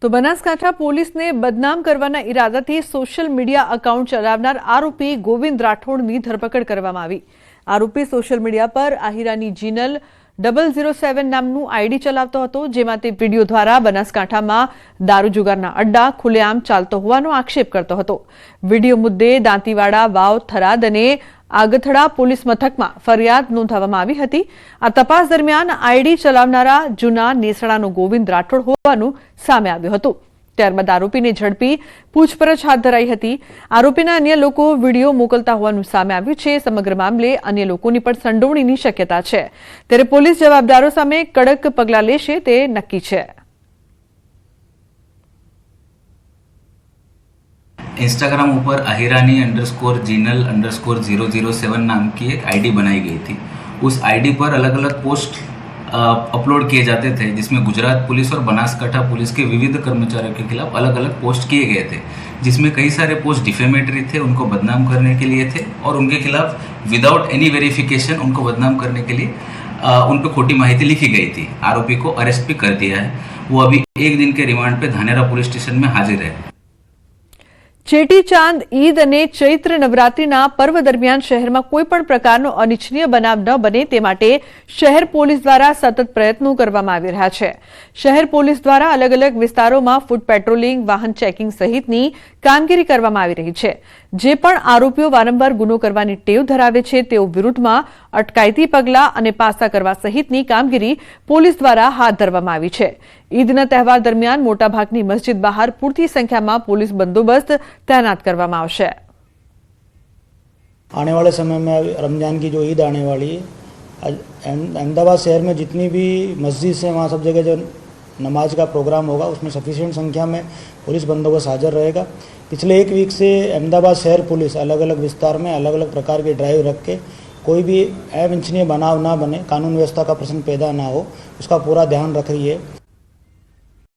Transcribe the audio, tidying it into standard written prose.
તો બનાસકાંઠા પોલીસને બદનામ કરવાના ઈરાદાથી સોશિયલ મીડિયા અકાઉન્ટ ચલાવનાર આરોપી ગોવિંદ રાઠોડની ધરપકડ કરવામાં આવી। આરોપી સોશિયલ મીડિયા પર આહિરાની જીનલ 007 નામનું આઈડી ચલાવતો હતો, જેમાં તે વિડીયો દ્વારા બનાસકાંઠામાં દારૂ જુગારના અડ્ડા ખુલ્લેઆમ ચાલતો હોવાનો આક્ષેપ કરતો હતો। વિડીયો મુદ્દે દાંતીવાડા, વાવ, થરાદ અને આગથડા પોલીસ મથકમાં ફરિયાદ નોંધાવવામાં આવી હતી। આ તપાસ દરમિયાન આઈડી ચલાવનારા જૂના નેસડાનો ગોવિંદ રાઠોડ હોવાનું સામે આવ્યું હતું। ત્યારબાદ આરોપીને ઝડપી પૂછપરછ હાથ ધરાઈ હતી। આરોપીના અન્ય લોકો વિડીયો મોકલતા હોવાનું સામે આવ્યું છે। સમગ્ર મામલે અન્ય લોકોની પણ સંડોવણીની શક્યતા છે, ત્યારે પોલીસ જવાબદારો સામે કડક પગલાં લેશે તે નક્કી છે। इंस्टाग्राम ऊपर आहिरानी _जीनल_007 नाम की एक आईडी बनाई गई थी। उस आईडी पर अलग अलग पोस्ट अपलोड किए जाते थे, जिसमें गुजरात पुलिस और बनासकांठा पुलिस के विविध कर्मचारियों के खिलाफ अलग अलग पोस्ट किए गए थे, जिसमें कई सारे पोस्ट डिफेमेटरी थे, उनको बदनाम करने के लिए थे और उनके खिलाफ विदाउट एनी वेरिफिकेशन उनको बदनाम करने के लिए उन पर खोटी माहिती लिखी गई थी। आरोपी को अरेस्ट भी कर दिया है। वो अभी 1 दिन के रिमांड पे धानेरा पुलिस स्टेशन में हाजिर है। चेटीचांद, ईद અને ચૈત્ર નવરાત્રીના પર્વ દરમિયાન શહેરમાં કોઈપણ પ્રકારનો અનિચ્છનીય બનાવ ન બને તે માટે શહેર પોલીસ દ્વારા સતત પ્રયત્નો કરવામાં આવી રહ્યા છે। શહેર પોલીસ દ્વારા અલગ અલગ વિસ્તારોમાં ફૂટ પેટ્રોલિંગ, વાહન ચેકિંગ સહિતની કામગીરી કરવામાં આવી રહી છે। જે પણ આરોપીઓ વારંવાર ગુનો કરવાની ટેવ ધરાવે છે તેઓ વિરુદ્ધમાં અટકાયતી પગલાં અને પાસા કરવા સહિતની કામગીરી પોલીસ દ્વારા હાથ ધરવામાં આવી છે। ઈદના તહેવાર દરમિયાન મોટાભાગની મસ્જિદ બહાર પૂરતી સંખ્યામાં પોલીસ બંદોબસ્ત तैनात કરવામાં આવશે। आने वाले समय में रमज़ान की जो ईद आने वाली है, अहमदाबाद शहर में जितनी भी मस्जिद हैं वहाँ सब जगह जो नमाज का प्रोग्राम होगा उसमें सफिशिएंट संख्या में पुलिस बंदोबस्त हाजिर रहेगा। पिछले 1 वीक से अहमदाबाद शहर पुलिस अलग अलग विस्तार में अलग अलग प्रकार की ड्राइव रख के कोई भी अवांछनीय बनाव ना बने, कानून व्यवस्था का प्रश्न पैदा ना हो, उसका पूरा ध्यान रख रही है।